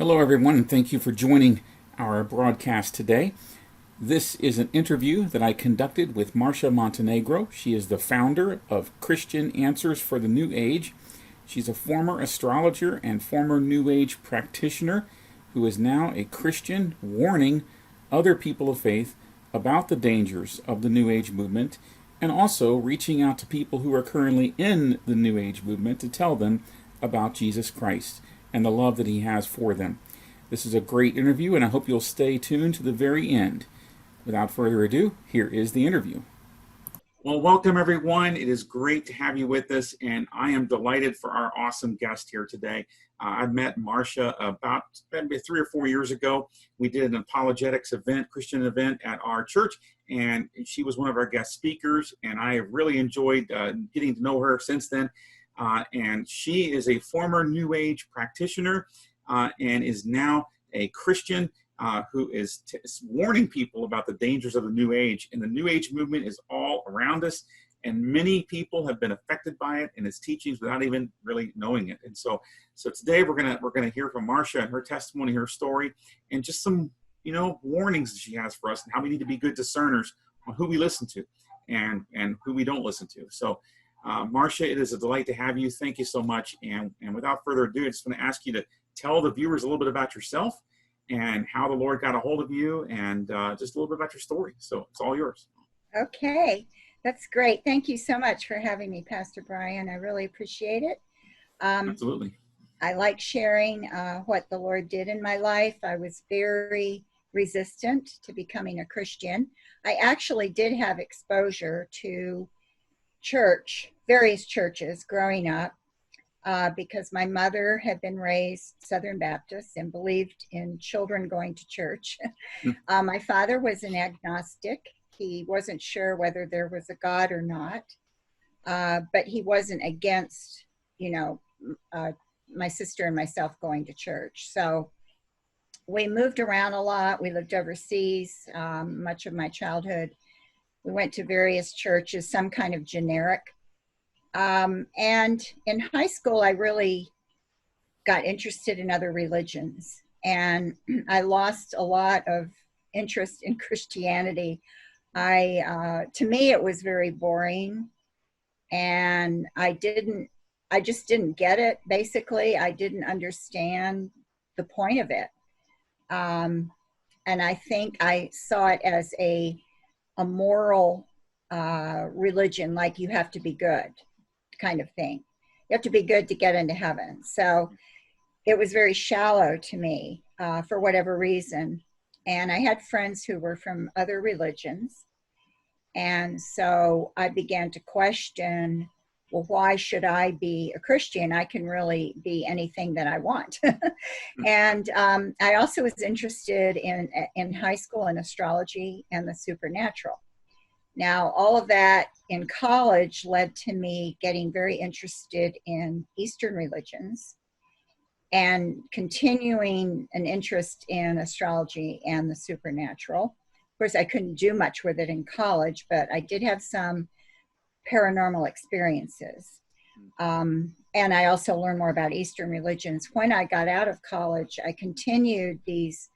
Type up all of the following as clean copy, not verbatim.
Hello, everyone, and thank you for joining our broadcast today. This is an interview that I conducted with Marcia Montenegro. She is the founder of Christian Answers for the New Age. She's a former astrologer and former New Age practitioner who is now a Christian warning other people of faith about the dangers of the New Age movement, and also reaching out to people who are currently in the New Age movement to tell them about Jesus Christ and the love that he has for them. This is a great interview, and I hope you'll stay tuned to the very end. Without further ado, here is the interview. Well, welcome everyone. It is great to have you with us, and I am delighted for our awesome guest here today. I met Marcia about maybe 3 or 4 years ago. We did an apologetics event, Christian event at our church, and she was one of our guest speakers, and I have really enjoyed getting to know her since then. And she is a former New Age practitioner and is now a Christian who is warning people about the dangers of the New Age. And the New Age movement is all around us, and many people have been affected by it and its teachings without even really knowing it. And so today we're gonna hear from Marcia and her testimony, her story, and just some warnings that she has for us and how we need to be good discerners on who we listen to and who we don't listen to. So. Marcia, it is a delight to have you. Thank you so much. And without further ado, I just want to ask you to tell the viewers a little bit about yourself and how the Lord got a hold of you, and just a little bit about your story. So it's all yours. Okay, that's great. Thank you so much for having me, Pastor Brian. I really appreciate it. Absolutely. I like sharing what the Lord did in my life. I was very resistant to becoming a Christian. I actually did have exposure to various churches growing up, because my mother had been raised Southern Baptist and believed in children going to church. My father was an agnostic. He wasn't sure whether there was a God or not, but he wasn't against, my sister and myself going to church. So we moved around a lot. We lived overseas much of my childhood. We went to various churches, some kind of generic. And in high school, I really got interested in other religions. And I lost a lot of interest in Christianity. To me, it was very boring. And I just didn't get it, basically. I didn't understand the point of it. And I think I saw it as a moral religion, like you have to be good kind of thing. You have to be good to get into heaven. So it was very shallow to me for whatever reason. And I had friends who were from other religions. And so I began to question, well, why should I be a Christian? I can really be anything that I want. And I also was interested in high school in astrology and the supernatural. Now, all of that in college led to me getting very interested in Eastern religions and continuing an interest in astrology and the supernatural. Of course, I couldn't do much with it in college, but I did have some paranormal experiences. And I also learned more about Eastern religions. When I got out of college, I continued these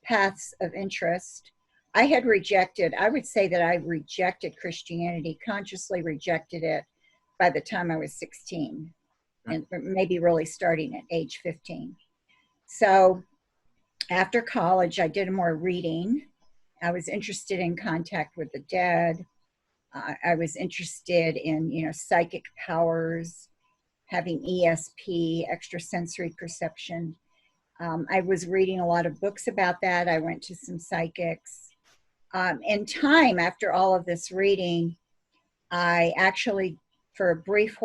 paths of interest. I would say that I rejected Christianity, consciously rejected it by the time I was 16, and maybe really starting at age 15. So after college, I did more reading. I was interested in contact with the dead. I was interested in, psychic powers, having ESP, extrasensory perception. I was reading a lot of books about that. I went to some psychics. In time, after all of this reading, I actually, for a brief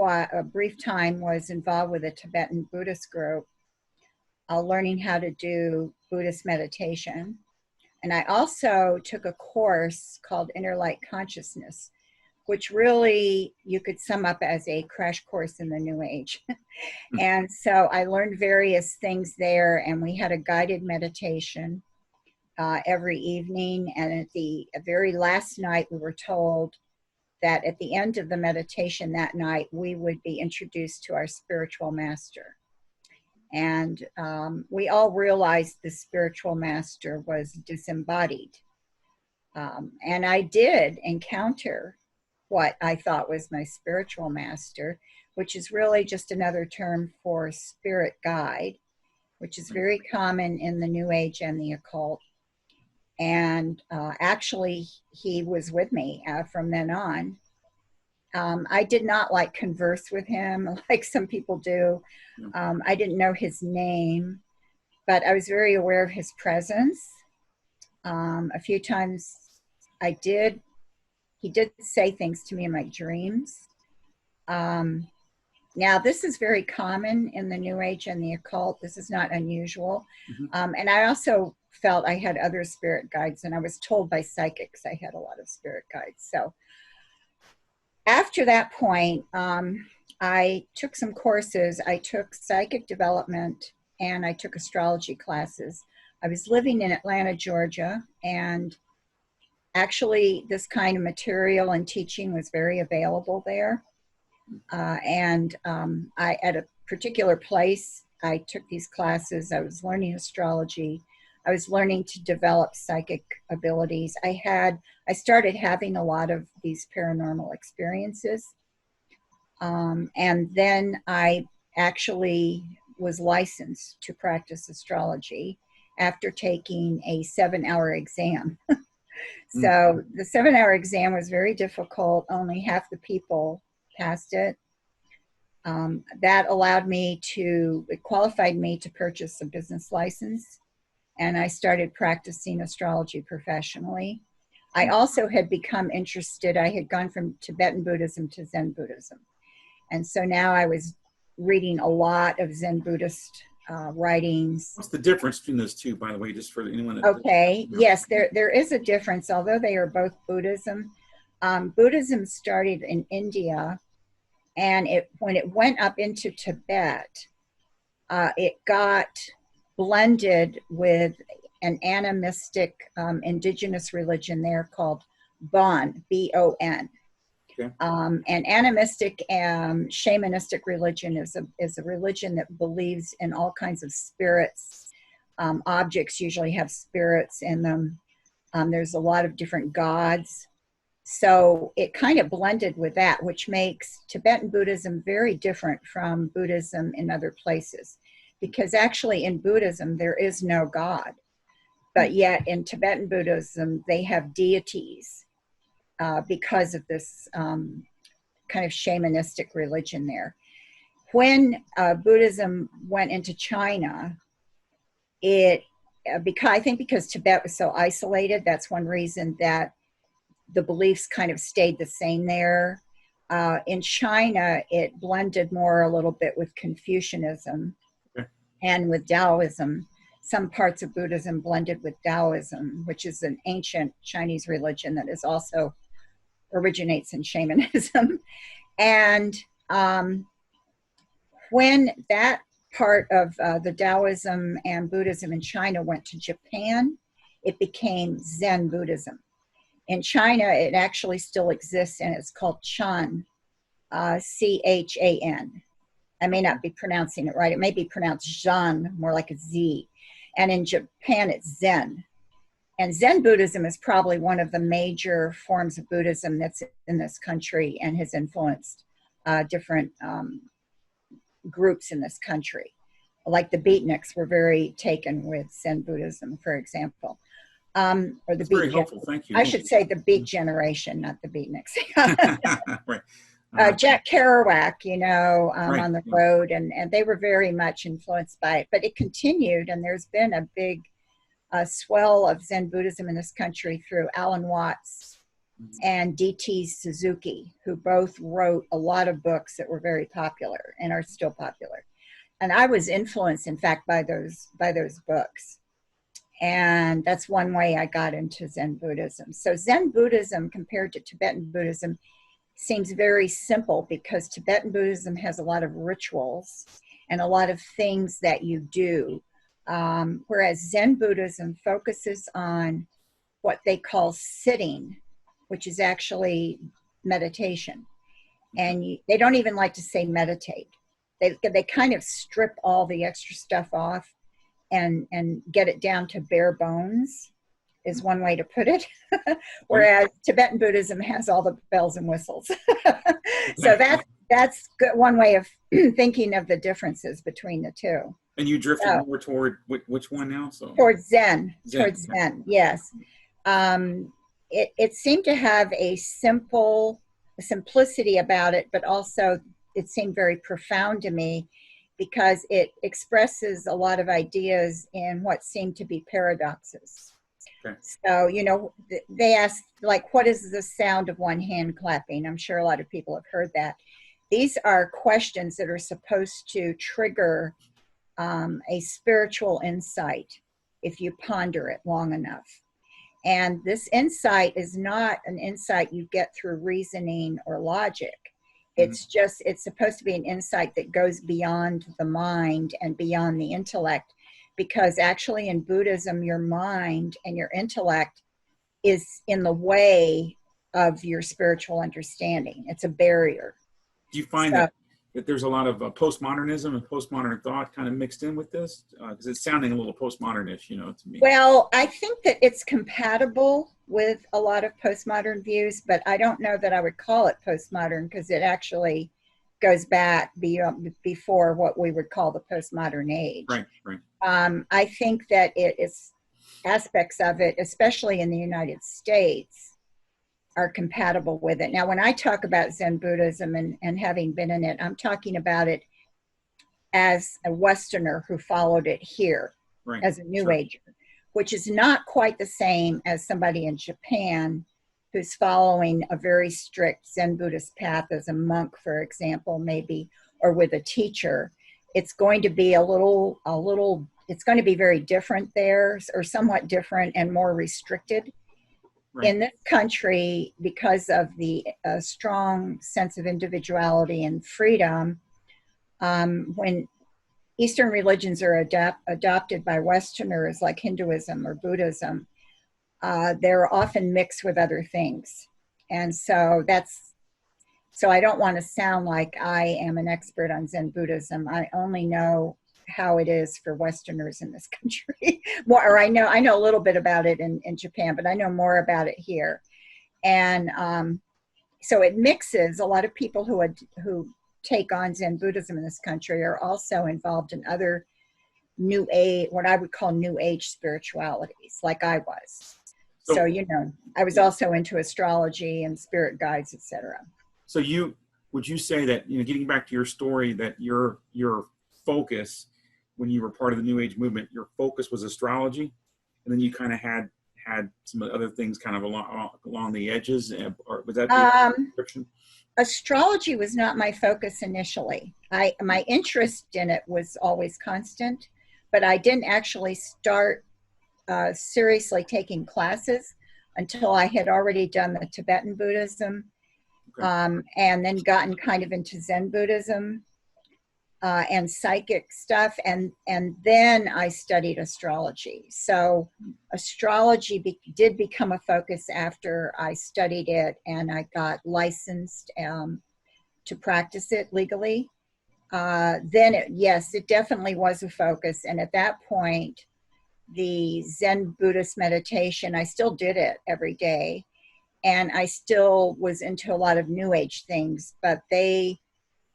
time, was involved with a Tibetan Buddhist group, learning how to do Buddhist meditation. And I also took a course called Inner Light Consciousness, which really you could sum up as a crash course in the New Age. And so I learned various things there, and we had a guided meditation every evening. And at the very last night, we were told that at the end of the meditation that night, we would be introduced to our spiritual master. And we all realized the spiritual master was disembodied. And I did encounter what I thought was my spiritual master, which is really just another term for spirit guide, which is very common in the New Age and the occult. And actually, he was with me from then on. I did not like converse with him like some people do. I didn't know his name, but I was very aware of his presence. A few times he did say things to me in my dreams. Now, this is very common in the New Age and the occult. This is not unusual. And I also felt I had other spirit guides, and I was told by psychics I had a lot of spirit guides. So after that point, I took some courses. I took psychic development and I took astrology classes. I was living in Atlanta, Georgia, and actually this kind of material and teaching was very available there. I, at a particular place, I took these classes. I was learning astrology. I was learning to develop psychic abilities. I started having a lot of these paranormal experiences. And then I actually was licensed to practice astrology after taking a 7-hour exam. So the 7-hour exam was very difficult. Only half the people passed it. That it qualified me to purchase a business license, and I started practicing astrology professionally. I also had become interested. I had gone from Tibetan Buddhism to Zen Buddhism. And so now I was reading a lot of Zen Buddhist writings. What's the difference between those two, by the way, just for anyone that... Okay, yes, there is a difference, although they are both Buddhism. Buddhism started in India, and when it went up into Tibet, it got blended with an animistic indigenous religion there called Bon, B-O-N. Okay. And animistic shamanistic religion is a religion that believes in all kinds of spirits. Objects usually have spirits in them. There's a lot of different gods. So it kind of blended with that, which makes Tibetan Buddhism very different from Buddhism in other places. Because actually in Buddhism, there is no God. But yet in Tibetan Buddhism, they have deities because of this kind of shamanistic religion there. When Buddhism went into China, I think because Tibet was so isolated, that's one reason that the beliefs kind of stayed the same there. In China, it blended more a little bit with Confucianism and with Taoism. Some parts of Buddhism blended with Taoism, which is an ancient Chinese religion that is also originates in shamanism. And when that part of the Taoism and Buddhism in China went to Japan, it became Zen Buddhism. In China, it actually still exists, and it's called Chan, C-H-A-N. I may not be pronouncing it right. It may be pronounced Zhan, more like a Z. And in Japan, it's Zen. And Zen Buddhism is probably one of the major forms of Buddhism that's in this country and has influenced different groups in this country. Like the Beatniks were very taken with Zen Buddhism, for example. Or the That's very helpful. Thank you. I should say the Beat Generation, not the Beatniks. Right. Jack Kerouac, Right. on the road, and they were very much influenced by it. But it continued, and there's been a big swell of Zen Buddhism in this country through Alan Watts and D.T. Suzuki, who both wrote a lot of books that were very popular and are still popular. And I was influenced, in fact, by those books. And that's one way I got into Zen Buddhism. So Zen Buddhism compared to Tibetan Buddhism seems very simple because Tibetan Buddhism has a lot of rituals and a lot of things that you do, whereas Zen Buddhism focuses on what they call sitting, which is actually meditation. And they don't even like to say meditate. they kind of strip all the extra stuff off and get it down to bare bones, is one way to put it. Whereas Tibetan Buddhism has all the bells and whistles. So that's good, one way of thinking of the differences between the two. And you drifted more toward which one now? So towards Zen. Towards Zen, yes. It seemed to have a simplicity about it, but also it seemed very profound to me because it expresses a lot of ideas in what seemed to be paradoxes. Okay. So, you know, they asked, like, what is the sound of one hand clapping? I'm sure a lot of people have heard that. These are questions that are supposed to trigger a spiritual insight if you ponder it long enough. And this insight is not an insight you get through reasoning or logic. It's just, it's supposed to be an insight that goes beyond the mind and beyond the intellect, because actually in Buddhism, your mind and your intellect is in the way of your spiritual understanding. It's a barrier. Do you find that there's a lot of postmodernism and postmodern thought kind of mixed in with this? Because it's sounding a little postmodernish, you know, to me. Well, I think that it's compatible with a lot of postmodern views, but I don't know that I would call it postmodern because it actually goes back before what we would call the postmodern age. Right, right. I think that it is aspects of it, especially in the United States, are compatible with it. Now, when I talk about Zen Buddhism and having been in it, I'm talking about it as a Westerner who followed it here, right, as a New Ager, which is not quite the same as somebody in Japan who's following a very strict Zen Buddhist path as a monk, for example, maybe, or with a teacher. It's going to be it's going to be very different there, or somewhat different and more restricted. Right. In this country, because of the strong sense of individuality and freedom, when Eastern religions are adopted by Westerners, like Hinduism or Buddhism, they're often mixed with other things. And so I don't want to sound like I am an expert on Zen Buddhism. I only know how it is for Westerners in this country. Or I know a little bit about it in Japan, but I know more about it here. And so it mixes. A lot of people who take on Zen Buddhism in this country are also involved in other New Age, what I would call New Age spiritualities, like I was. So you know, I was also into astrology and spirit guides, etc. So would you say that, you know, getting back to your story, that your focus when you were part of the New Age movement, your focus was astrology, and then you kind of had some other things kind of along the edges, or was that the description? Astrology was not my focus initially. My interest in it was always constant, but I didn't actually start seriously taking classes until I had already done the Tibetan Buddhism, and then gotten kind of into Zen Buddhism and psychic stuff, and then I studied astrology. So astrology did become a focus after I studied it, and I got licensed to practice it legally. Then it definitely was a focus, and at that point, the Zen Buddhist meditation, I still did it every day, and I still was into a lot of New Age things, but they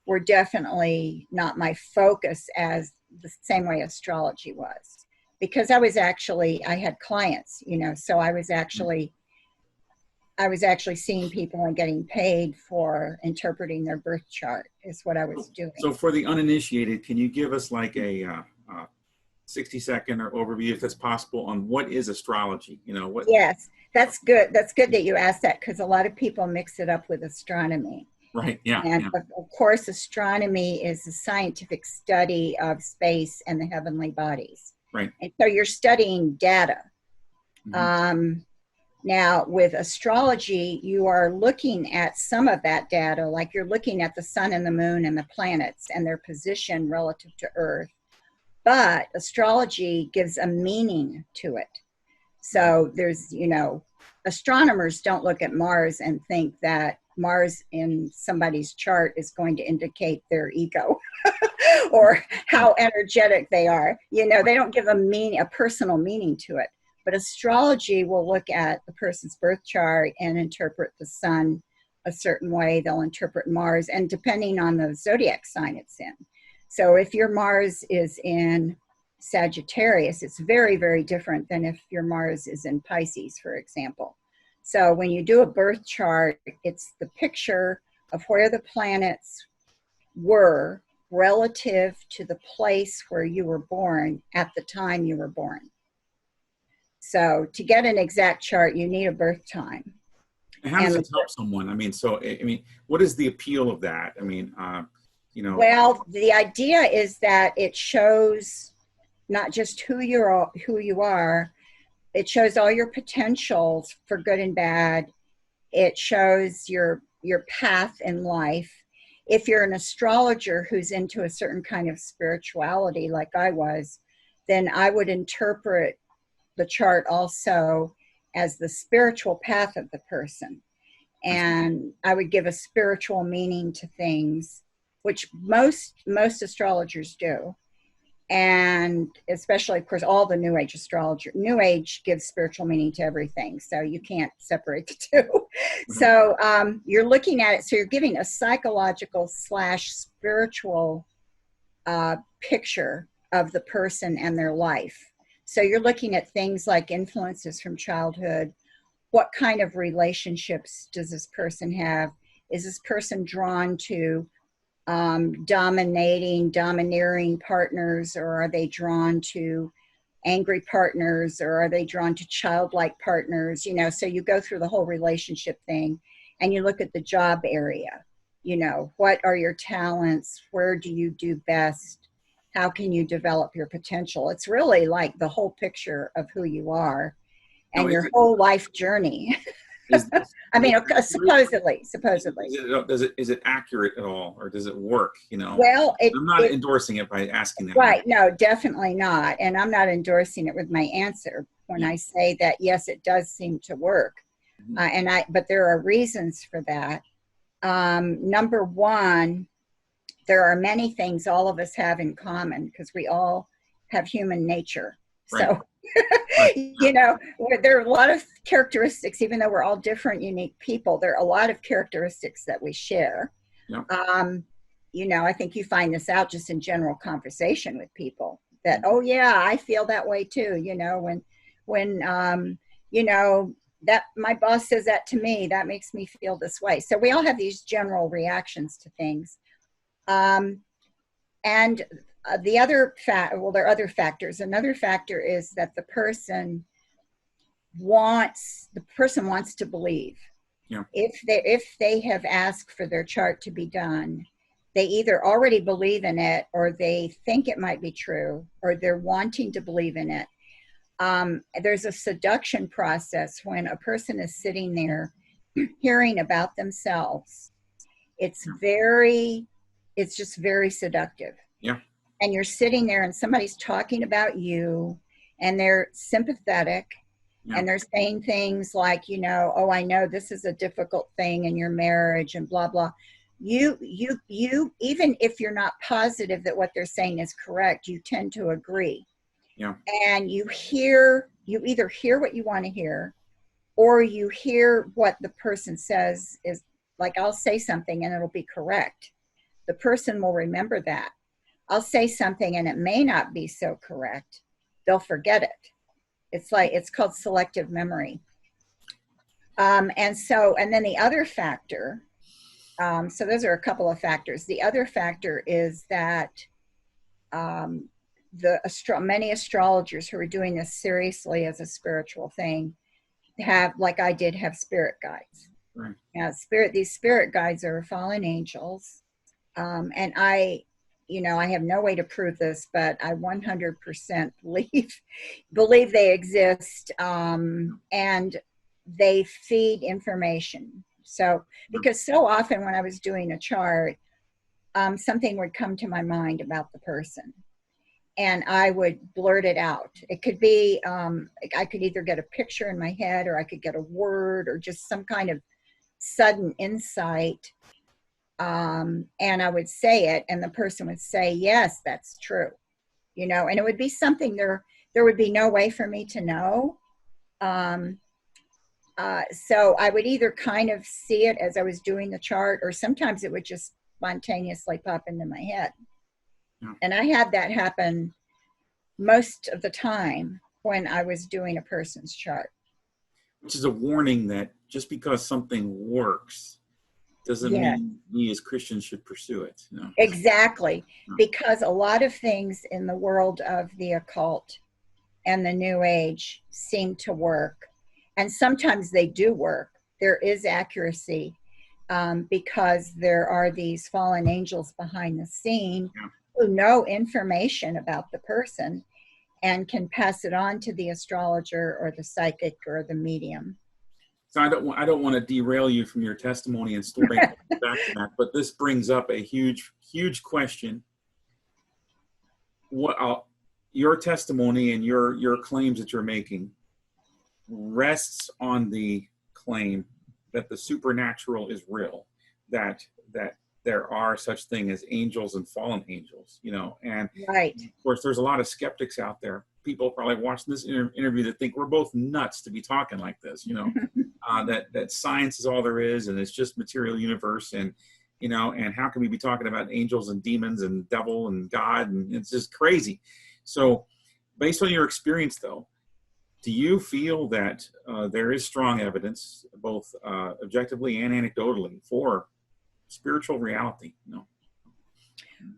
were definitely not my focus as the same way astrology was, because I had clients, you know, so I was actually seeing people and getting paid for interpreting their birth chart is what I was doing. So for the uninitiated, can you give us like a 60-second or overview, if that's possible, on what is astrology? You know what? Yes, that's good. That's good that you asked that, because a lot of people mix it up with astronomy. Right, yeah. And of course, astronomy is a scientific study of space and the heavenly bodies. Right. And so you're studying data. Mm-hmm. Now, with astrology, you are looking at some of that data, like you're looking at the sun and the moon and the planets and their position relative to Earth. But astrology gives a meaning to it. So there's, you know, astronomers don't look at Mars and think that Mars in somebody's chart is going to indicate their ego. or how energetic they are. You know, they don't give a personal meaning to it. But astrology will look at the person's birth chart and interpret the sun a certain way. They'll interpret Mars, and depending on the zodiac sign it's in. So if your Mars is in Sagittarius, it's very, very different than if your Mars is in Pisces, for example. So when you do a birth chart, it's the picture of where the planets were relative to the place where you were born at the time you were born. So to get an exact chart, you need a birth time. And how does it help someone? I mean, what is the appeal of that? I mean, you know. Well, the idea is that it shows not just who you are, it shows all your potentials for good and bad. It shows your path in life. If you're an astrologer who's into a certain kind of spirituality, like I was, then I would interpret the chart also as the spiritual path of the person. And I would give a spiritual meaning to things, which most astrologers do. And especially, of course, all the New Age astrologer. New Age gives spiritual meaning to everything, so you can't separate the two. Mm-hmm. So you're looking at it, so you're giving a psychological / spiritual picture of the person and their life. So you're looking at things like influences from childhood. What kind of relationships does this person have? Is this person drawn to domineering partners, or are they drawn to angry partners, or are they drawn to childlike partners? You know, so you go through the whole relationship thing, and you look at the job area. You know, what are your talents? Where do you do best? How can you develop your potential? It's really like the whole picture of who you are and your whole life journey. I mean, supposedly. Is it accurate at all, or does it work? You know, well, I'm not endorsing it by asking that. Right? No, definitely not. And I'm not endorsing it with my answer when I say that yes, it does seem to work. Mm-hmm. But there are reasons for that. Number one, there are many things all of us have in common because we all have human nature. Right. So. You know, there are a lot of characteristics, even though we're all different, unique people, there are a lot of characteristics that we share. Yep. You know, I think you find this out just in general conversation with people that, oh yeah, I feel that way too. You know, when you know, that my boss says that to me, that makes me feel this way. So we all have these general reactions to things. And the other there are other factors. Another factor is that the person wants to believe. Yeah. If they have asked for their chart to be done, they either already believe in it, or they think it might be true, or they're wanting to believe in it. There's a seduction process when a person is sitting there hearing about themselves. It's just very seductive. Yeah. And you're sitting there and somebody's talking about you and they're sympathetic. Yeah. And they're saying things like, you know, oh, I know this is a difficult thing in your marriage and blah, blah. You, even if you're not positive that what they're saying is correct, you tend to agree. Yeah. And you either hear what you want to hear, or you hear what the person says is like, I'll say something and it'll be correct. The person will remember that. I'll say something and it may not be so correct. They'll forget it. It's called selective memory. And then the other factor, so those are a couple of factors. The other factor is that many astrologers who are doing this seriously as a spiritual thing have, like I did, have spirit guides. Right. Now, these spirit guides are fallen angels. And I have no way to prove this, but I 100% believe they exist, and they feed information. So, because so often when I was doing a chart, something would come to my mind about the person, and I would blurt it out. It could be, I could either get a picture in my head, or I could get a word, or just some kind of sudden insight. And I would say it, and the person would say, yes, that's true. And it would be something there would be no way for me to know. So I would either kind of see it as I was doing the chart, or sometimes it would just spontaneously pop into my head. Yeah. And I had that happen most of the time when I was doing a person's chart. Which is a warning that just because something works doesn't mean we as Christians should pursue it. Exactly. Because a lot of things in the world of the occult and the New Age seem to work. And sometimes they do work. There is accuracy, because there are these fallen angels behind the scene who know information about the person and can pass it on to the astrologer or the psychic or the medium. So I don't want to derail you from your testimony and story back to that, but this brings up a huge question. Your testimony and your claims that you're making rests on the claim that the supernatural is real, that there are such thing as angels and fallen angels, and right. Of course there's a lot of skeptics out there, people probably watching this interview that think we're both nuts to be talking like this, that science is all there is and it's just material universe, and and how can we be talking about angels and demons and devil and God, and it's just crazy. So based on your experience though, do you feel that there is strong evidence, both objectively and anecdotally, for spiritual reality?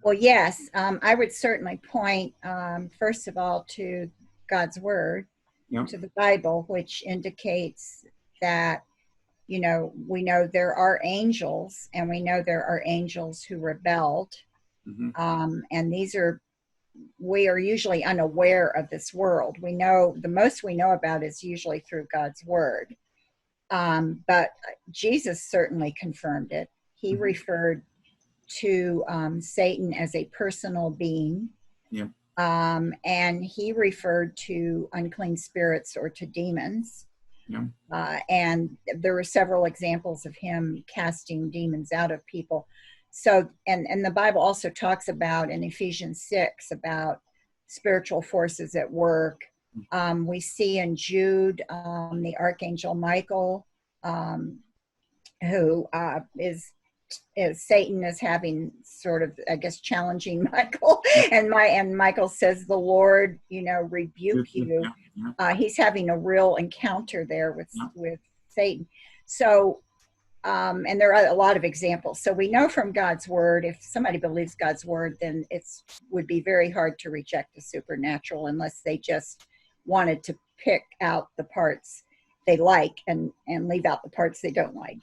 Well, yes. I would certainly point, first of all, to God's Word, to the Bible, which indicates that, we know there are angels, and we know there are angels who rebelled. Mm-hmm. And we are usually unaware of this world. We know the most we know about is usually through God's Word. But Jesus certainly confirmed it. He referred to Satan as a personal being. Yeah. And he referred to unclean spirits or to demons. Yeah. And there were several examples of him casting demons out of people. So, and the Bible also talks about in Ephesians 6 about spiritual forces at work. We see in Jude the Archangel Michael, who is Satan is having sort of, I guess, challenging Michael, and Michael says, "The Lord, rebuke you." He's having a real encounter there with Satan. So, and there are a lot of examples. So we know from God's Word, if somebody believes God's Word, then would be very hard to reject the supernatural unless they just wanted to pick out the parts they like and leave out the parts they don't like.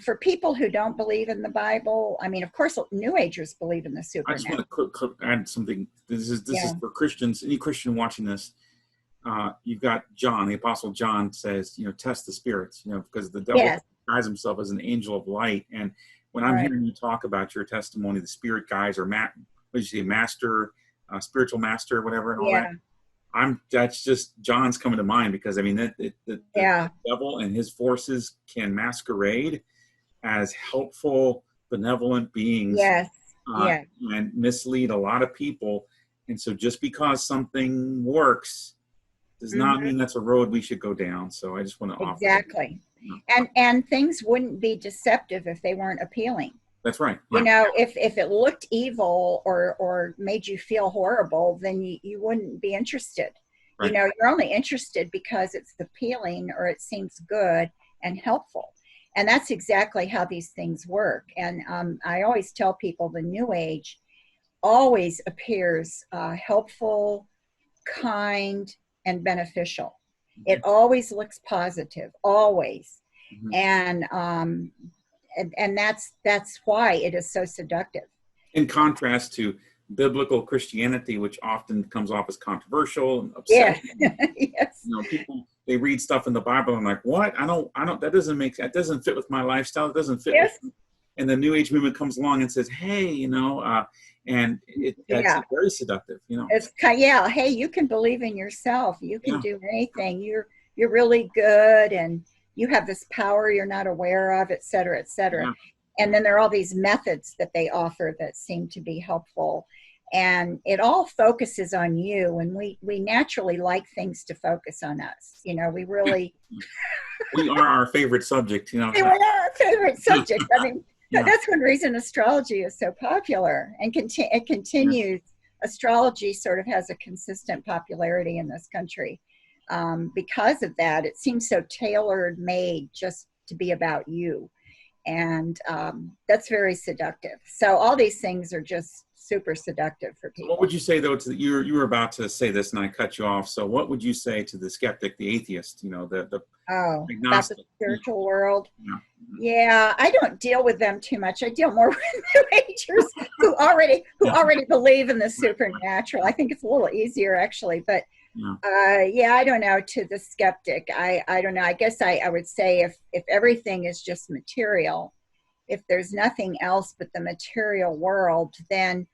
For people who don't believe in the Bible, I mean, of course, New Agers believe in the supernatural. I just want to add something. This is for Christians. Any Christian watching this, you've got John, the Apostle John says, test the spirits, because the devil disguises himself as an angel of light. And when I'm hearing you talk about your testimony, the spirit guides or master, spiritual master, whatever, and all that. That's just John's coming to mind, because I mean the devil and his forces can masquerade as helpful, benevolent beings, and mislead a lot of people. And so just because something works does not mean that's a road we should go down. So I just want to offer that. And things wouldn't be deceptive if they weren't appealing. That's right. If it looked evil or made you feel horrible, then you wouldn't be interested. Right. You're only interested because it's appealing or it seems good and helpful. And that's exactly how these things work. And I always tell people the New Age always appears helpful, kind, and beneficial. Mm-hmm. It always looks positive, always. Mm-hmm. And that's why it is so seductive. In contrast to biblical Christianity, which often comes off as controversial and upsetting. Yes. People, they read stuff in the Bible and I'm like, what? I don't, that doesn't fit with my lifestyle. It doesn't fit with me. And the New Age movement comes along and says, hey, and it's very seductive, It's hey, you can believe in yourself. You can do anything. You're really good, and you have this power you're not aware of, et cetera, et cetera. And then there are all these methods that they offer that seem to be helpful. And it all focuses on you. And we naturally like things to focus on us. You know, we really... We are our favorite subject, you know. We are our favorite subject. I mean, Yeah. that's one reason astrology is so popular. And it continues. Astrology sort of has a consistent popularity in this country. Because of that, it seems so tailor made just to be about you. And that's very seductive. So all these things are just super seductive for people. What would you say, though, to you were about to say this and I cut you off. So what would you say to the skeptic, the atheist, you know, the about the spiritual world? Yeah. Yeah, I don't deal with them too much. I deal more with New Agers who already believe in the supernatural. I think it's a little easier, actually. But yeah, I don't know. To the skeptic, I don't know. I guess I would say if everything is just material, if there's nothing else but the material world, then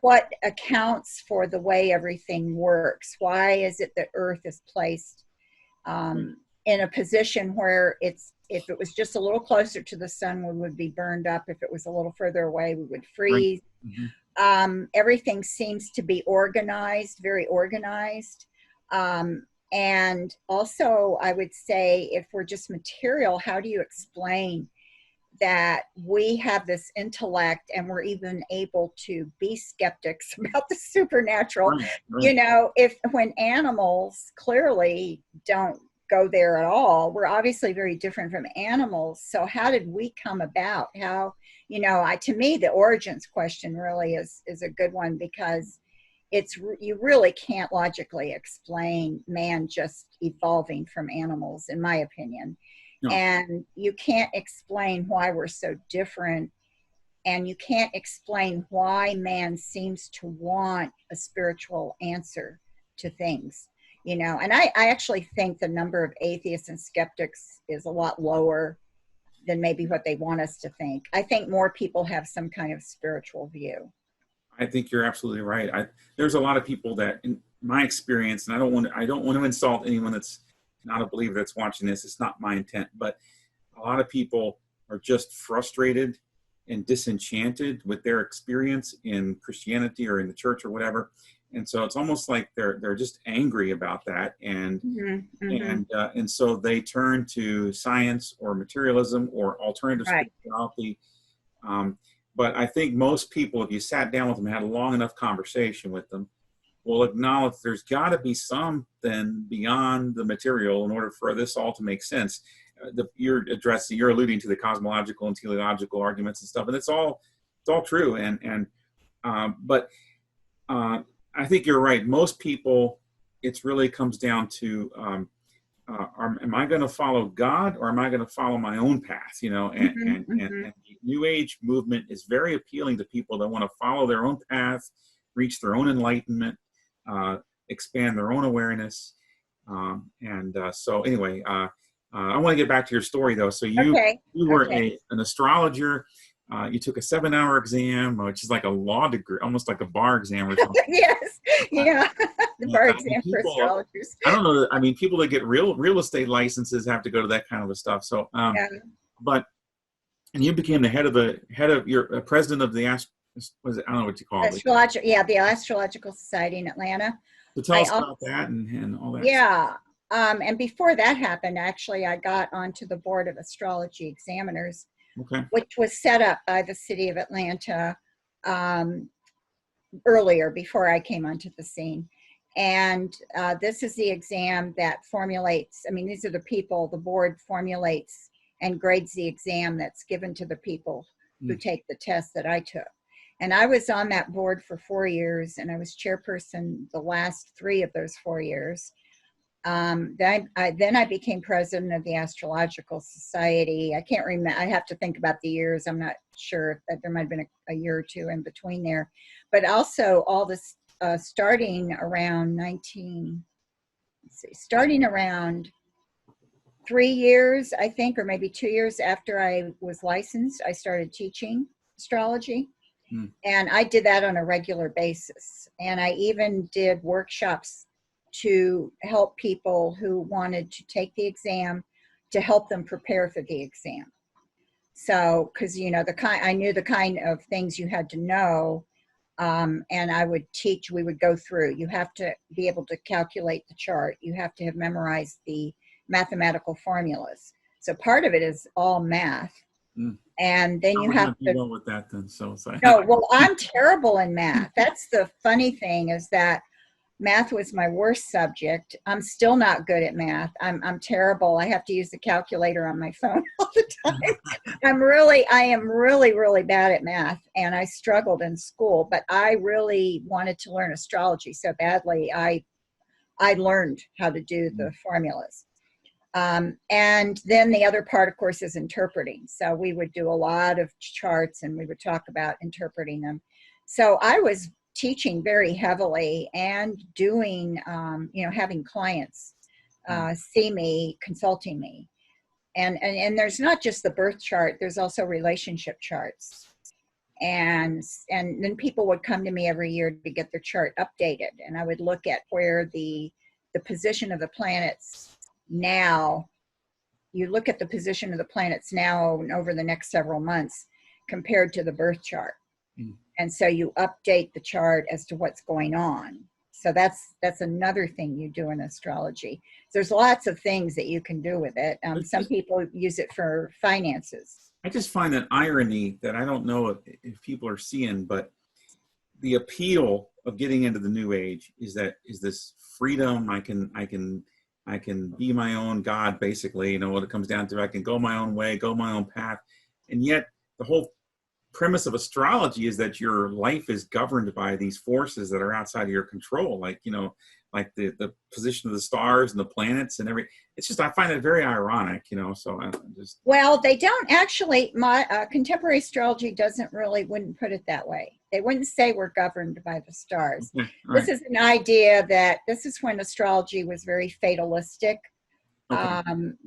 what accounts for the way everything works? Why is it that Earth is placed in a position where if it was just a little closer to the sun, we would be burned up. If it was a little further away, we would freeze. Right. Mm-hmm. Everything seems to be organized, very organized. And also, I would say, if we're just material, how do you explain that we have this intellect and we're even able to be skeptics about the supernatural? Right. You know, when animals clearly don't go there at all, we're obviously very different from animals. So how did we come about? How, you know, to me, the origins question really is a good one, because you really can't logically explain man just evolving from animals, in my opinion. No. And you can't explain why we're so different. And you can't explain why man seems to want a spiritual answer to things, you know. And I actually think the number of atheists and skeptics is a lot lower than maybe what they want us to think. I think more people have some kind of spiritual view. I think you're absolutely right. There's a lot of people that, in my experience, and I don't want to insult anyone that's not a believer that's watching this. It's not my intent, but a lot of people are just frustrated and disenchanted with their experience in Christianity or in the church or whatever. And so it's almost like they're just angry about that. And, and so they turn to science or materialism or alternative spirituality. But I think most people, if you sat down with them and had a long enough conversation with them, will acknowledge there's got to be something beyond the material in order for this all to make sense. You're alluding to the cosmological and teleological arguments and stuff, and it's all true. But I think you're right. Most people, it really comes down to, am I going to follow God or am I going to follow my own path? You know, and the New Age movement is very appealing to people that want to follow their own path, reach their own enlightenment, expand their own awareness. So anyway, I want to get back to your story though. So you were an astrologer. You took a 7-hour exam, which is like a law degree, almost like a bar exam or something. Yes, yeah, the bar exam for astrologers. I don't know. I mean, people that get real estate licenses have to go to that kind of a stuff. So, and you became the president of the I don't know what you call it. The Astrological Society in Atlanta. So tell us about that and all that. Yeah. And before that happened, actually, I got onto the board of astrology examiners, which was set up by the city of Atlanta earlier, before I came onto the scene. And this is the exam that formulates, these are the people, the board formulates and grades the exam that's given to the people who take the test that I took. And I was on that board for 4 years, and I was chairperson the last 3 of those 4 years. Then I became president of the Astrological Society. I can't remember. I have to think about the years. I'm not sure if there might have been a year or 2 in between there. But also all this starting around 3 years, I think, or maybe 2 years after I was licensed, I started teaching astrology. And I did that on a regular basis. And I even did workshops to help people who wanted to take the exam, to help them prepare for the exam. So, because, you know, I knew the kind of things you had to know, and I would teach, we would go through. You have to be able to calculate the chart. You have to have memorized the mathematical formulas. So part of it is all math. Mm. And then you We're have not to. well with that then. So No, well, I'm terrible in math. That's the funny thing, is that math was my worst subject. I'm still not good at math. I'm terrible. I have to use the calculator on my phone all the time. I am really bad at math, and I struggled in school, but I really wanted to learn astrology so badly. I learned how to do the formulas. And then the other part, of course, is interpreting. So we would do a lot of charts, and we would talk about interpreting them. So I was teaching very heavily and doing, you know, having clients see me, consulting me. And there's not just the birth chart, there's also relationship charts. And then people would come to me every year to get their chart updated. And I would look at where the position of the planets now, you look at the position of the planets now and over the next several months compared to the birth chart. And so you update the chart as to what's going on. So that's another thing you do in astrology. There's lots of things that you can do with it. Some people use it for finances. I just find an irony that I don't know if people are seeing, but the appeal of getting into the New Age is this freedom. I can be my own God, basically. You know what it comes down to. I can go my own way, go my own path. And yet the whole premise of astrology is that your life is governed by these forces that are outside of your control, like, you know, like the position of the stars and the planets and everything. It's just, I find it very ironic, you know, so I just. Well, they don't actually, my contemporary astrology wouldn't put it that way. They wouldn't say we're governed by the stars. Okay, right. This is an idea that this is when astrology was very fatalistic. Okay.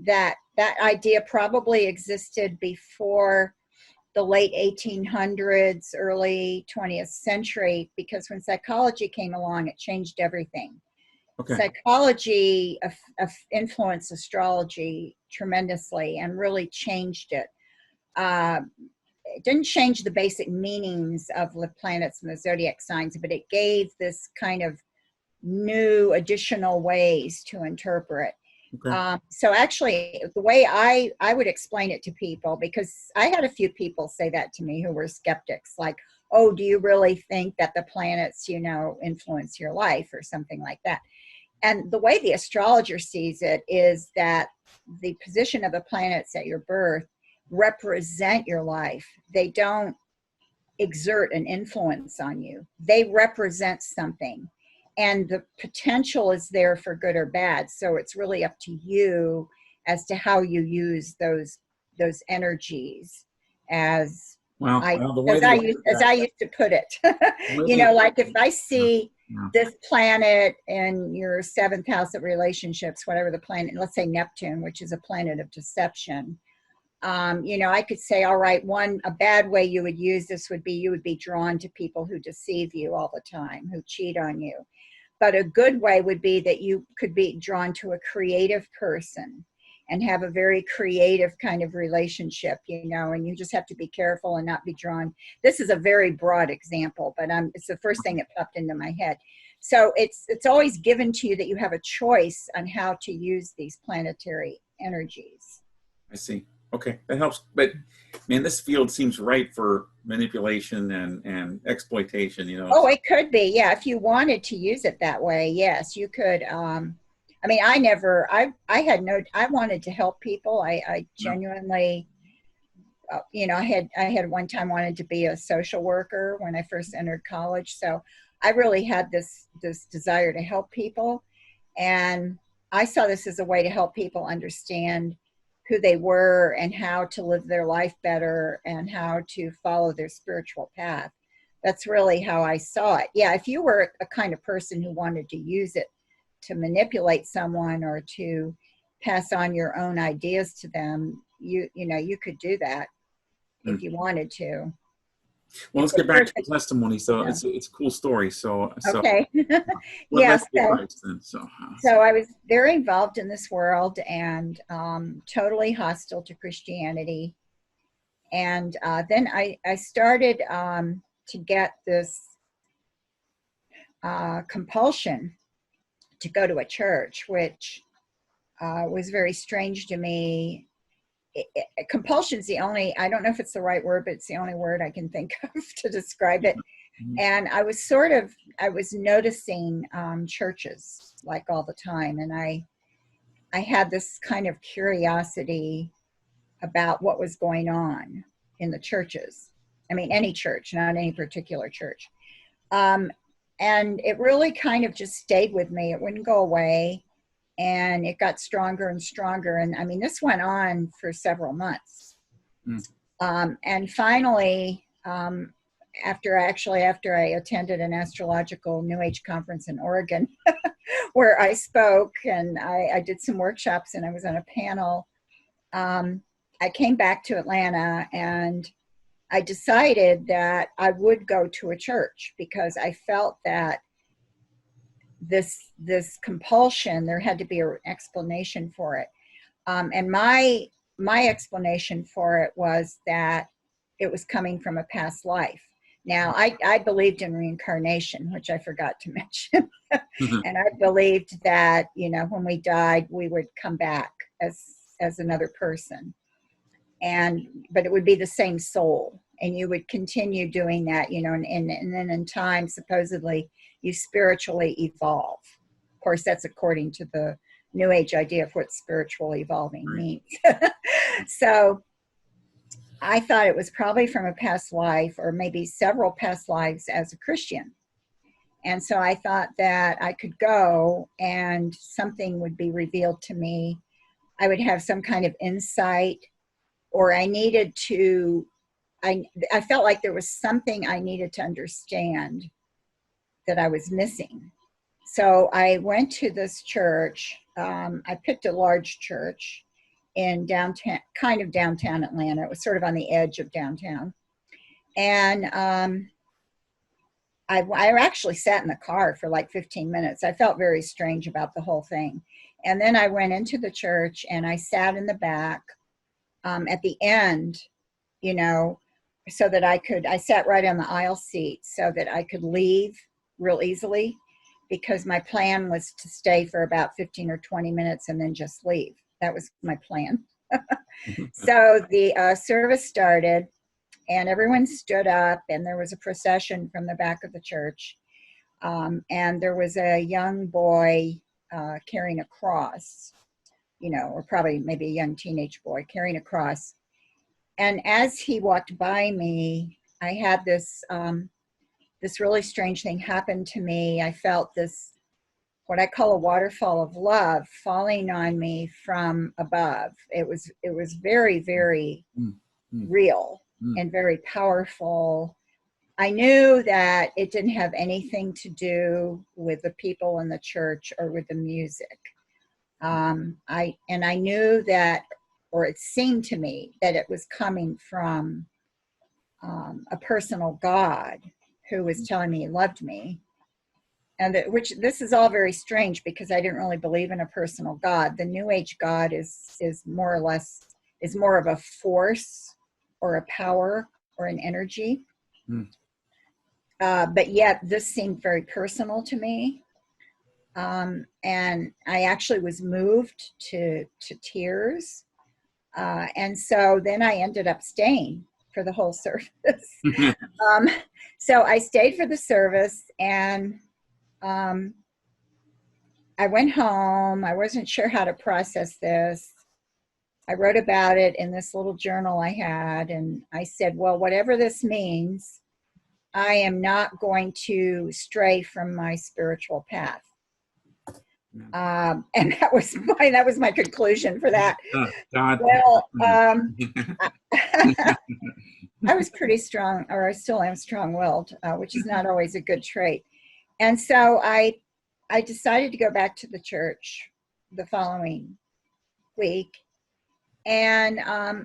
That idea probably existed before the late 1800s, early 20th century, because when psychology came along, it changed everything. Okay. Psychology influenced astrology tremendously and really changed it. It didn't change the basic meanings of the planets and the zodiac signs, but it gave this kind of new additional ways to interpret. Okay. So actually, the way I would explain it to people, because I had a few people say that to me who were skeptics, like, oh, do you really think that the planets, you know, influence your life or something like that? And the way the astrologer sees it is that the position of the planets at your birth represent your life. They don't exert an influence on you. They represent something. And the potential is there for good or bad. So it's really up to you as to how you use those energies as I used to put it. You know, like if I see this planet in your 7th house of relationships, whatever the planet, let's say Neptune, which is a planet of deception. You know, I could say, all right, a bad way you would use this would be you would be drawn to people who deceive you all the time, who cheat on you. But a good way would be that you could be drawn to a creative person and have a very creative kind of relationship, you know, and you just have to be careful and not be drawn. This is a very broad example, but it's the first thing that popped into my head. So it's always given to you that you have a choice on how to use these planetary energies. I see. Okay, that helps. But man, this field seems ripe for manipulation and exploitation, you know. Oh, it could be. Yeah. If you wanted to use it that way, yes, you could. I mean, I wanted to help people. I genuinely, you know, I had one time wanted to be a social worker when I first entered college. So I really had this desire to help people. And I saw this as a way to help people understand who they were and how to live their life better and how to follow their spiritual path. That's really how I saw it. Yeah, if you were a kind of person who wanted to use it to manipulate someone or to pass on your own ideas to them, you know, you could do that if you wanted to. Well, let's get back to the testimony. So yeah. It's a cool story. So okay. Yeah. So I was very involved in this world and totally hostile to Christianity. And then I started to get this compulsion to go to a church, which was very strange to me. Compulsion's the only, I don't know if it's the right word, but it's the only word I can think of to describe it. And I was noticing churches like all the time. And I had this kind of curiosity about what was going on in the churches. I mean, any church, not any particular church. And it really kind of just stayed with me. It wouldn't go away. And it got stronger and stronger. And I mean, this went on for several months. And finally, after I attended an astrological New Age conference in Oregon, where I spoke and I did some workshops and I was on a panel, I came back to Atlanta and I decided that I would go to a church because I felt that this compulsion, there had to be an explanation for it. And my explanation for it was that it was coming from a past life. Now, I believed in reincarnation, which I forgot to mention. And I believed that, you know, when we died, we would come back as another person. But it would be the same soul. And you would continue doing that, you know, and then in time, supposedly, you spiritually evolve. Of course, that's according to the New Age idea of what spiritual evolving means. So I thought it was probably from a past life or maybe several past lives as a Christian. And so I thought that I could go and something would be revealed to me. I would have some kind of insight, or I needed to, I felt like there was something I needed to understand that I was missing. So I went to this church. I picked a large church in downtown, kind of downtown Atlanta. It was sort of on the edge of downtown. And I actually sat in the car for like 15 minutes. I felt very strange about the whole thing. And then I went into the church and I sat in the back at the end, you know, so that I sat right on the aisle seat so that I could leave real easily, because my plan was to stay for about 15 or 20 minutes and then just leave. That was my plan. So the service started and everyone stood up and there was a procession from the back of the church. And there was a young boy carrying a cross, you know, or probably maybe a young teenage boy carrying a cross. And as he walked by me, I had this this really strange thing happen to me. I felt this, what I call a waterfall of love, falling on me from above. It was very, very real and very powerful. I knew that it didn't have anything to do with the people in the church or with the music. I knew that, or it seemed to me that it was coming from a personal God who was telling me he loved me. And which this is all very strange because I didn't really believe in a personal God. The New Age God is more or less, is more of a force or a power or an energy. But yet this seemed very personal to me. And I actually was moved to tears. And so then I ended up staying for the whole service. So I stayed for the service and I went home. I wasn't sure how to process this. I wrote about it in this little journal I had, and I said, well, whatever this means, I am not going to stray from my spiritual path. And that was my conclusion for that. God. Well, I was pretty strong, or I still am strong-willed, which is not always a good trait. And so I decided to go back to the church the following week, and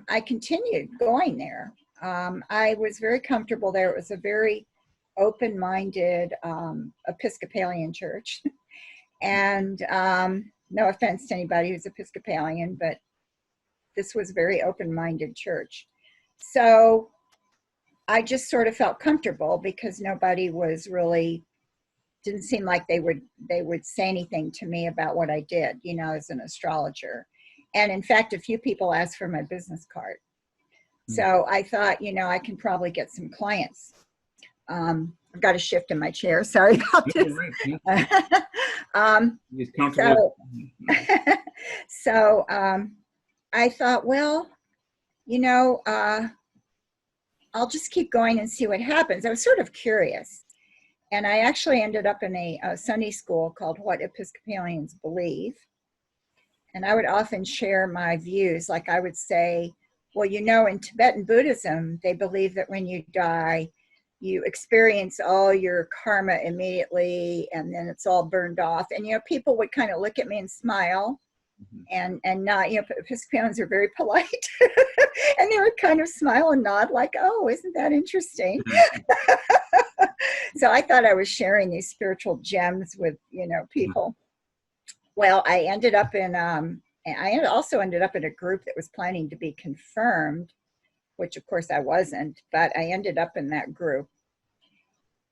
I continued going there. I was very comfortable there. It was a very open-minded Episcopalian church. And no offense to anybody who's Episcopalian, but this was a very open-minded church. So I just sort of felt comfortable because nobody was really, didn't seem like they would say anything to me about what I did, as an astrologer. And in fact, a few people asked for my business card. So I thought, I can probably get some clients. I've got a shift in my chair. Sorry about this. So I thought, well, I'll just keep going and see what happens. I was sort of curious. And I actually ended up in a Sunday school called What Episcopalians Believe. And I would often share my views. Like I would say, well, in Tibetan Buddhism, they believe that when you die, you experience all your karma immediately, and then it's all burned off. And, people would kind of look at me and smile. And not, Episcopalians are very polite. And they would kind of smile and nod like, oh, isn't that interesting? So I thought I was sharing these spiritual gems with, people. Well, I ended up in, I also ended up in a group that was planning to be confirmed, which of course I wasn't, but I ended up in that group.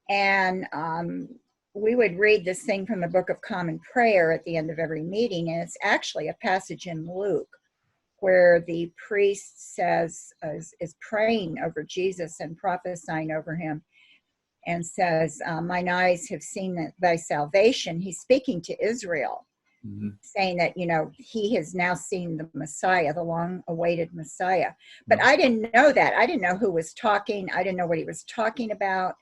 And we would read this thing from the Book of Common Prayer at the end of every meeting, and it's actually a passage in Luke where the priest says, is praying over Jesus and prophesying over him, and says, mine eyes have seen thy salvation. He's speaking to Israel, saying that, he has now seen the Messiah, the long-awaited Messiah. But I didn't know that. I didn't know who was talking. I didn't know what he was talking about.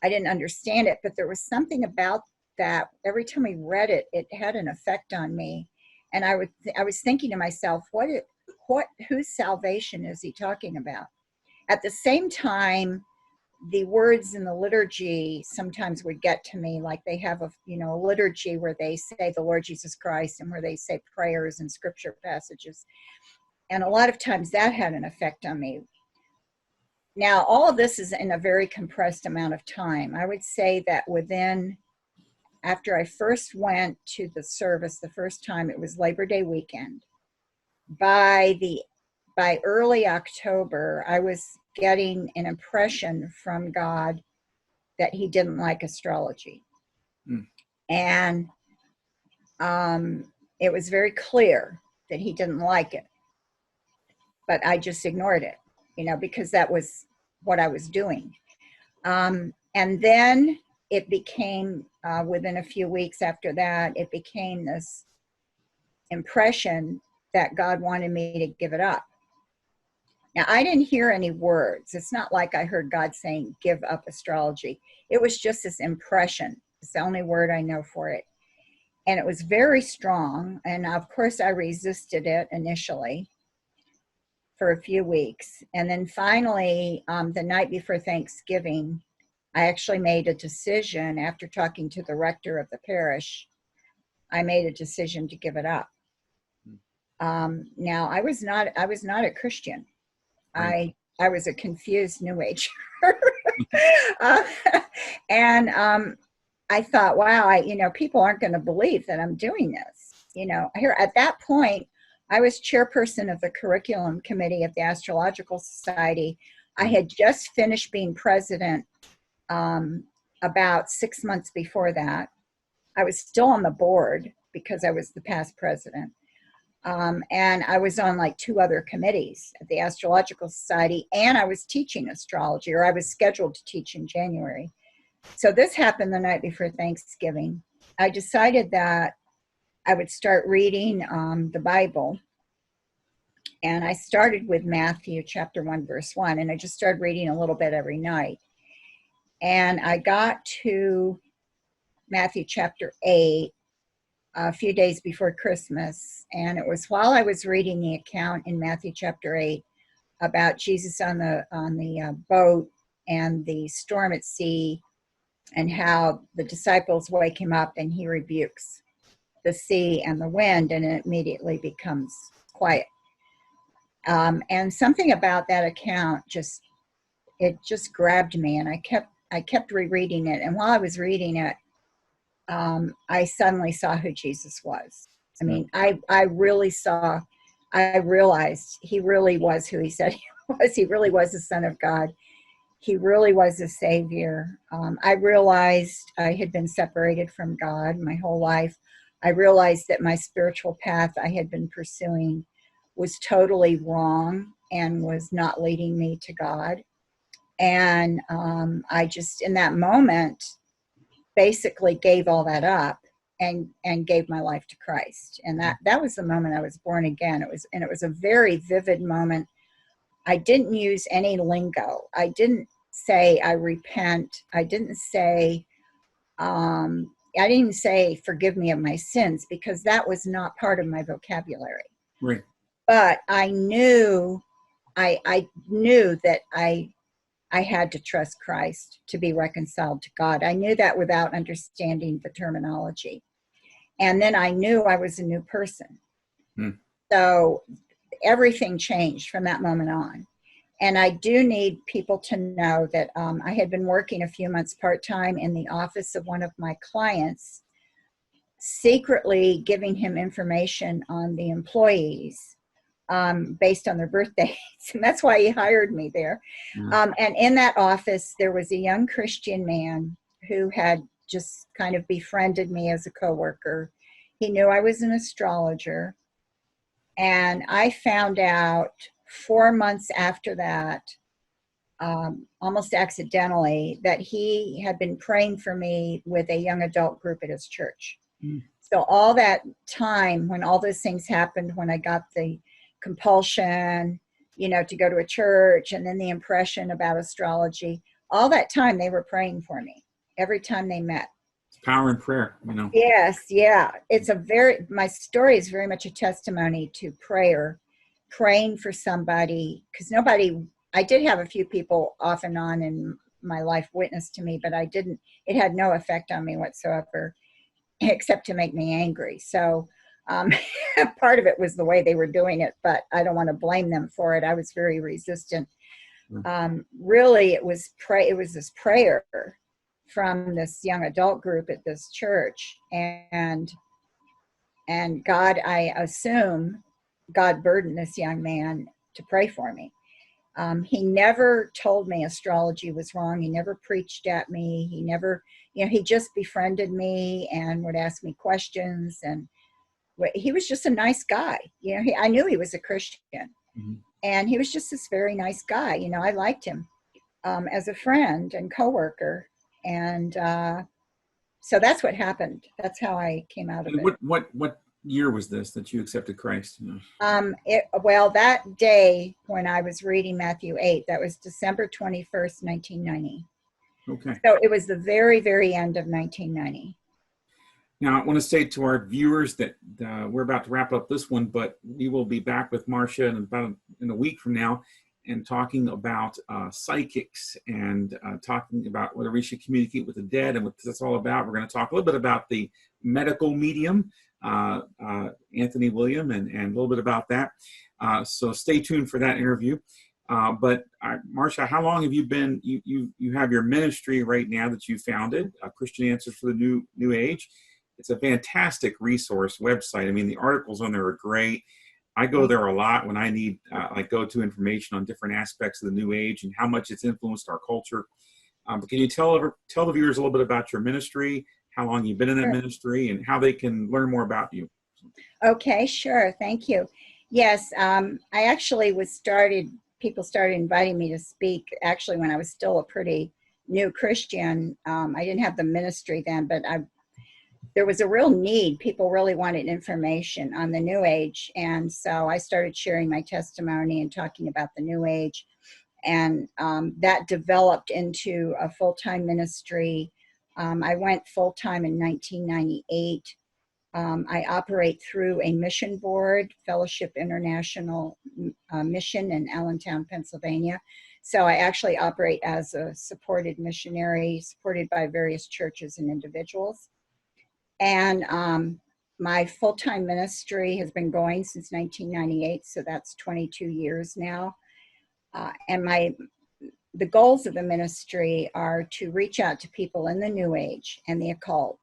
I didn't understand it, but there was something about that. Every time we read it, it had an effect on me. And I was thinking to myself, whose salvation is he talking about? At the same time, the words in the liturgy sometimes would get to me, like they have a liturgy where they say the Lord Jesus Christ and where they say prayers and scripture passages. And a lot of times that had an effect on me. Now, all of this is in a very compressed amount of time. I would say that after I first went to the service the first time, it was Labor Day weekend. By early October, I was getting an impression from God that he didn't like astrology. And it was very clear that he didn't like it. But I just ignored it, because that was what I was doing. And then it became, within a few weeks after that, it became this impression that God wanted me to give it up. Now, I didn't hear any words. It's not like I heard God saying, give up astrology. It was just this impression. It's the only word I know for it. And it was very strong. And of course, I resisted it initially for a few weeks. And then finally, the night before Thanksgiving, I actually made a decision after talking to the rector of the parish. I made a decision to give it up. Now, I was not a Christian. Right. I was a confused New Ager. And I thought, wow, people aren't going to believe that I'm doing this. Here at that point, I was chairperson of the curriculum committee of the Astrological Society. I had just finished being president about 6 months before that. I was still on the board because I was the past president. And I was on like 2 other committees at the Astrological Society, and I was teaching astrology, or I was scheduled to teach in January. So this happened the night before Thanksgiving. I decided that I would start reading the Bible. And I started with Matthew chapter 1, verse 1, and I just started reading a little bit every night. And I got to Matthew chapter 8 a few days before Christmas. And it was while I was reading the account in Matthew chapter 8 about Jesus on the boat and the storm at sea, and how the disciples wake him up and he rebukes the sea and the wind, and it immediately becomes quiet. And something about that account just grabbed me, and I kept rereading it. And while I was reading it, I suddenly saw who Jesus was. I mean, I realized he really was who he said he was. He really was the Son of God. He really was a savior. I realized I had been separated from God my whole life. I realized that my spiritual path I had been pursuing was totally wrong and was not leading me to God. And I just, in that moment, basically gave all that up and gave my life to Christ. And that was the moment I was born again. It was a very vivid moment. I didn't use any lingo. I didn't say I repent. I didn't even say forgive me of my sins, because that was not part of my vocabulary. Right. But I knew that I had to trust Christ to be reconciled to God. I knew that without understanding the terminology. And then I knew I was a new person. So everything changed from that moment on. And I do need people to know that I had been working a few months part-time in the office of one of my clients, secretly giving him information on the employees based on their birth dates. And that's why he hired me there. And in that office, there was a young Christian man who had just kind of befriended me as a coworker. He knew I was an astrologer. And I found out 4 months after that, almost accidentally, that he had been praying for me with a young adult group at his church. So all that time, when all those things happened, when I got the compulsion, to go to a church, and then the impression about astrology, all that time they were praying for me every time they met. Power in prayer, Yes, yeah. My story is very much a testimony to prayer, praying for somebody, because I did have a few people off and on in my life witness to me, but it had no effect on me whatsoever, except to make me angry. So part of it was the way they were doing it, but I don't want to blame them for it. I was very resistant. Really, it was this prayer from this young adult group at this church, and God, I assume God burdened this young man to pray for me. He never told me astrology was wrong. He never preached at me. He never, he just befriended me and would ask me questions, and he was just a nice guy. I knew he was a Christian, and he was just this very nice guy. I liked him as a friend and coworker. And so that's what happened. That's how I came out of it. What year was this that you accepted Christ? Well, that day when I was reading Matthew 8, that was December 21st, 1990. Okay. So it was the very, very end of 1990. Now, I want to say to our viewers that we're about to wrap up this one, but we will be back with Marcia in a week from now, and talking about psychics, and talking about whether we should communicate with the dead and what that's all about. We're going to talk a little bit about the medical medium, Anthony William, and a little bit about that. So stay tuned for that interview. But Marcia, how long have you been, you have your ministry right now that you founded, Christian Answers for the New Age. It's a fantastic resource website. I mean, the articles on there are great. I go there a lot when I need go-to information on different aspects of the New Age and how much it's influenced our culture. But can you tell the viewers a little bit about your ministry, how long you've been in that ministry, and how they can learn more about you? Okay, sure. Thank you. Yes, I actually people started inviting me to speak actually when I was still a pretty new Christian. I didn't have the ministry then, but there was a real need. People really wanted information on the New Age. And so I started sharing my testimony and talking about the New Age. And that developed into a full-time ministry. I went full-time in 1998. I operate through a mission board, Fellowship International Mission in Allentown, Pennsylvania. So I actually operate as a supported missionary, supported by various churches and individuals. And my full-time ministry has been going since 1998, so that's 22 years now. And the goals of the ministry are to reach out to people in the New Age and the occult,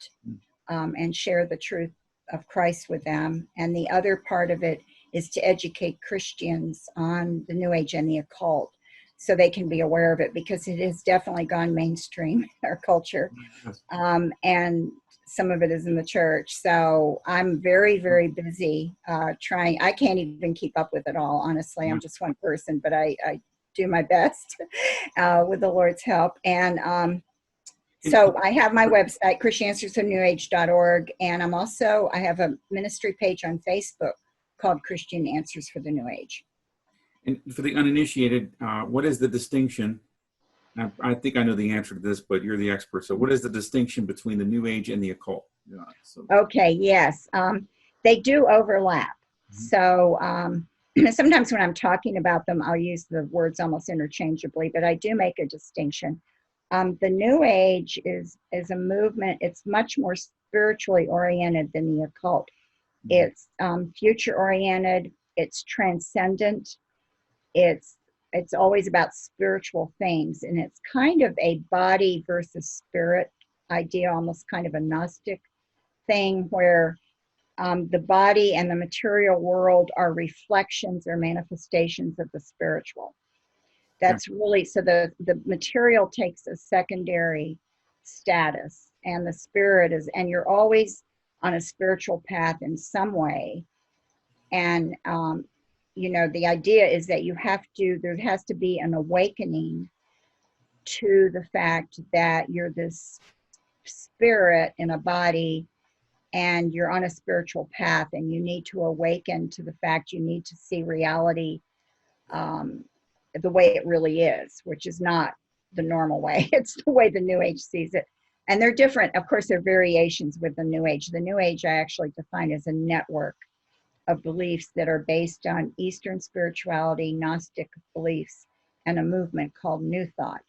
and share the truth of Christ with them. And the other part of it is to educate Christians on the New Age and the occult so they can be aware of it, because it has definitely gone mainstream in our culture. And some of it is in the church. So I'm very, very busy trying. I can't even keep up with it all, honestly. I'm just one person, but I do my best with the Lord's help. And so I have my website, christiananswersfornewage.org, and I have a ministry page on Facebook called Christian Answers for the New Age. And for the uninitiated, what is the distinction? I think I know the answer to this, but you're the expert. So what is the distinction between the New Age and the occult? Okay, yes. They do overlap. So sometimes when I'm talking about them, I'll use the words almost interchangeably, but I do make a distinction. The New Age is a movement. It's much more spiritually oriented than the occult. It's future oriented. It's transcendent. It's always about spiritual things, and it's kind of a body versus spirit idea, almost kind of a Gnostic thing, where the body and the material world are reflections or manifestations of the spiritual. That's really, so the material takes a secondary status, and the spirit is, and you're always on a spiritual path in some way. And the idea is that there has to be an awakening to the fact that you're this spirit in a body and you're on a spiritual path, and you need to awaken to the fact you need to see reality the way it really is, which is not the normal way. It's the way the New Age sees it. And they're different. Of course, there are variations with the New Age. The New Age I actually define as a network of beliefs that are based on Eastern spirituality, Gnostic beliefs, and a movement called New Thought,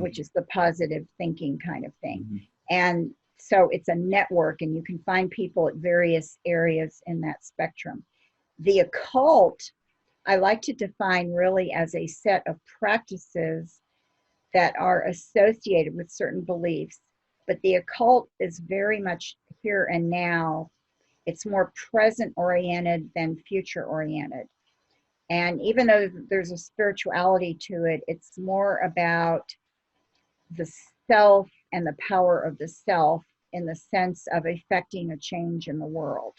which is the positive thinking kind of thing. And so it's a network, and you can find people at various areas in that spectrum. The occult, I like to define really as a set of practices that are associated with certain beliefs, but the occult is very much here and now. It's more present oriented than future oriented. And even though there's a spirituality to it, it's more about the self and the power of the self in the sense of effecting a change in the world.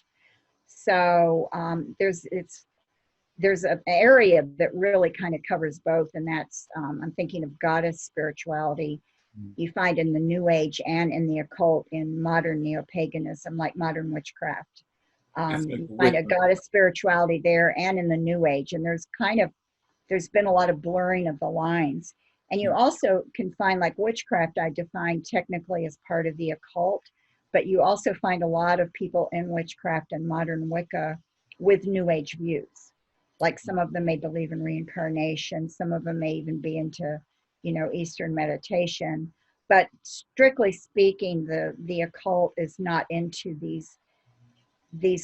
So there's an area that really kind of covers both, and that's I'm thinking of goddess spirituality. You find in the New Age and in the occult in modern neo-paganism, like modern witchcraft. You find a goddess spirituality there and in the New Age, and there's been a lot of blurring of the lines. And you also can find, like witchcraft, I define technically as part of the occult, but you also find a lot of people in witchcraft and modern Wicca with New Age views. Like some of them may believe in reincarnation, some of them may even be into, Eastern meditation. But strictly speaking, the occult is not into these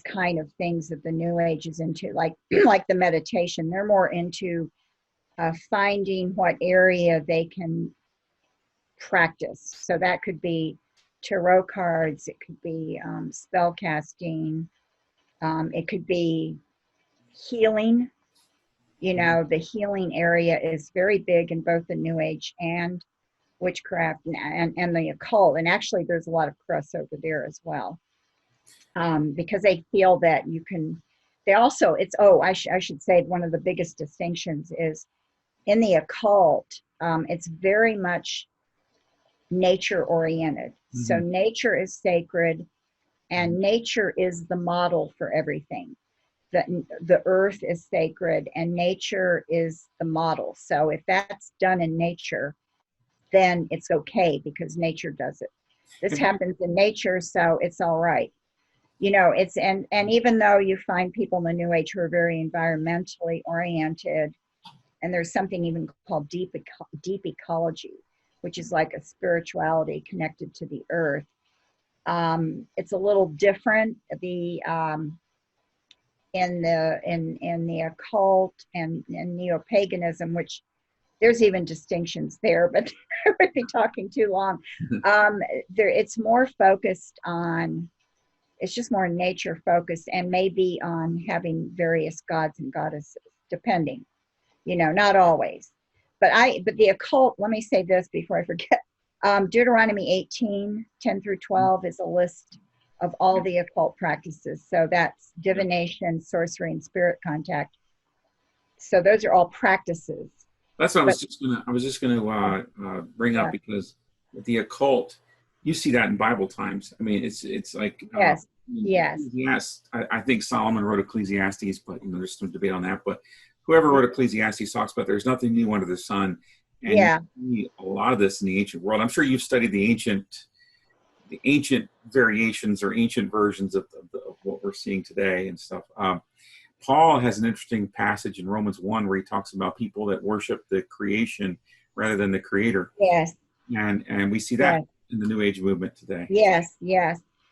kind of things that the New Age is into, like the meditation. They're more into finding what area they can practice. So that could be tarot cards, it could be spell casting, it could be healing. The healing area is very big in both the New Age and witchcraft and the occult. And actually there's a lot of crossover there as well, because they feel that you can, I should say one of the biggest distinctions is in the occult, it's very much nature oriented. So nature is sacred, and nature is the model for everything. The earth is sacred and nature is the model. So if that's done in nature, then it's okay because nature does it. This happens in nature, so it's all right. And even though you find people in the New Age who are very environmentally oriented, and there's something even called deep ecology, which is like a spirituality connected to the earth. It's a little different. In the occult and neo-paganism, which there's even distinctions there, but I would be talking too long. It's more focused on, It's just more nature focused, and maybe on having various gods and goddesses, depending, not always. But the occult, let me say this before I forget. Deuteronomy 18:10-12 is a list of all the occult practices. So that's divination, sorcery, and spirit contact. So those are all practices. That's what I was just gonna bring up, because with the occult, you see that in Bible times. I mean, it's like yes. Yes, I think Solomon wrote Ecclesiastes, but there's some debate on that. But whoever wrote Ecclesiastes talks about there's nothing new under the sun, and you see a lot of this in the ancient world. I'm sure you've studied the ancient variations or ancient versions of what we're seeing today and stuff. Paul has an interesting passage in Romans 1 where he talks about people that worship the creation rather than the creator. Yes. And we see that in the New Age movement today. Yes.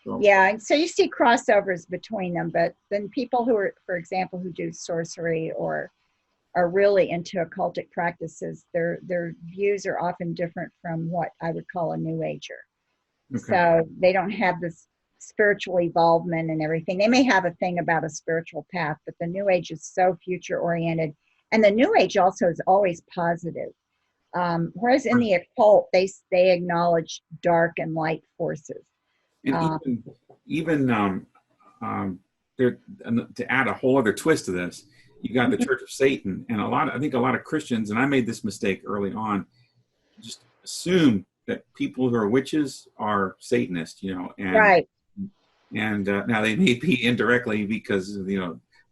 So, and so you see crossovers between them, but then people who are, for example, who do sorcery or are really into occultic practices, their views are often different from what I would call a New Ager. Okay. So they don't have this spiritual involvement and everything. They may have a thing about a spiritual path, but the New Age is so future oriented, and the New Age also is always positive. Whereas in the occult, they acknowledge dark and light forces. And even there, to add a whole other twist to this, you got the Church of Satan, and I think a lot of Christians, and I made this mistake early on, just assume that people who are witches are Satanists, and right. And now they may be indirectly, because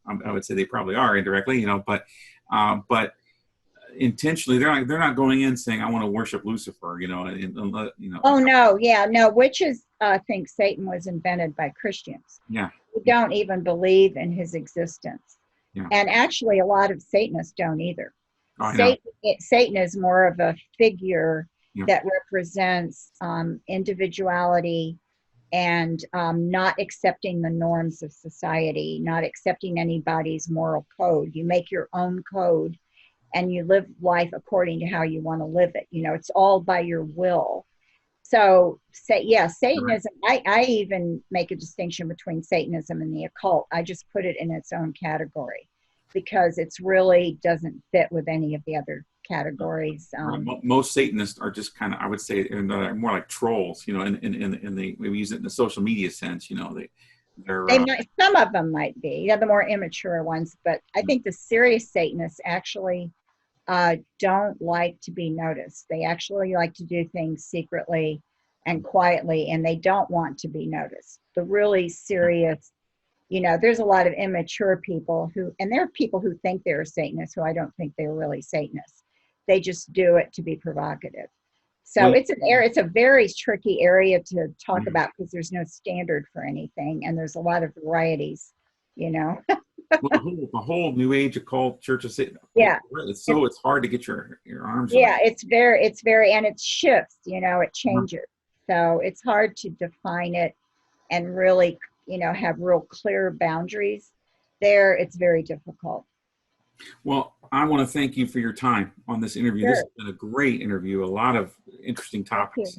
I would say they probably are indirectly, but intentionally they're not going in saying I want to worship Lucifer, Oh no, witches think Satan was invented by Christians. Yeah, who don't even believe in his existence. Yeah. And actually, a lot of Satanists don't either. Oh, Satan is more of a figure Yeah. that represents individuality and not accepting the norms of society, not accepting anybody's moral code. You make your own code and you live life according to how you want to live it. It's all by your will. So, Satanism, I even make a distinction between Satanism and the occult. I just put it in its own category because it's really doesn't fit with any of the other categories. Most Satanists are just kind of, I would say, more like trolls, we use it in the social media sense, they might, some of them might be, the more immature ones, but I think the serious Satanists actually don't like to be noticed. They actually like to do things secretly and quietly, and they don't want to be noticed. The really serious, there's a lot of immature people and there are people who think they're Satanists who I don't think they're really Satanists. They just do it to be provocative. So it's a very tricky area to talk about because there's no standard for anything, and there's a lot of varieties, Well, the whole New Age occult Church of Satan. Yeah. It's hard to get your arms around. around. It's very, and it shifts, it changes. So it's hard to define it and really, have real clear boundaries there. It's very difficult. Well, I want to thank you for your time on this interview. Sure. This has been a great interview, a lot of interesting topics.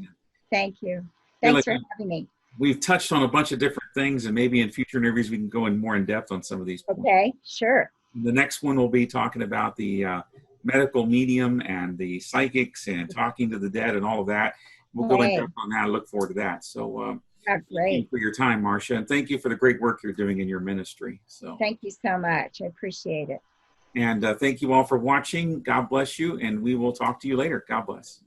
Thank you. Thanks for having me. We've touched on a bunch of different things, and maybe in future interviews we can go in more in depth on some of these points. Okay, sure. The next one will be talking about the medical medium and the psychics and talking to the dead and all of that. We'll go in depth on that. I look forward to that. So great. Thank you for your time, Marcia, and thank you for the great work you're doing in your ministry. So thank you so much. I appreciate it. And thank you all for watching. God bless you, and we will talk to you later. God bless.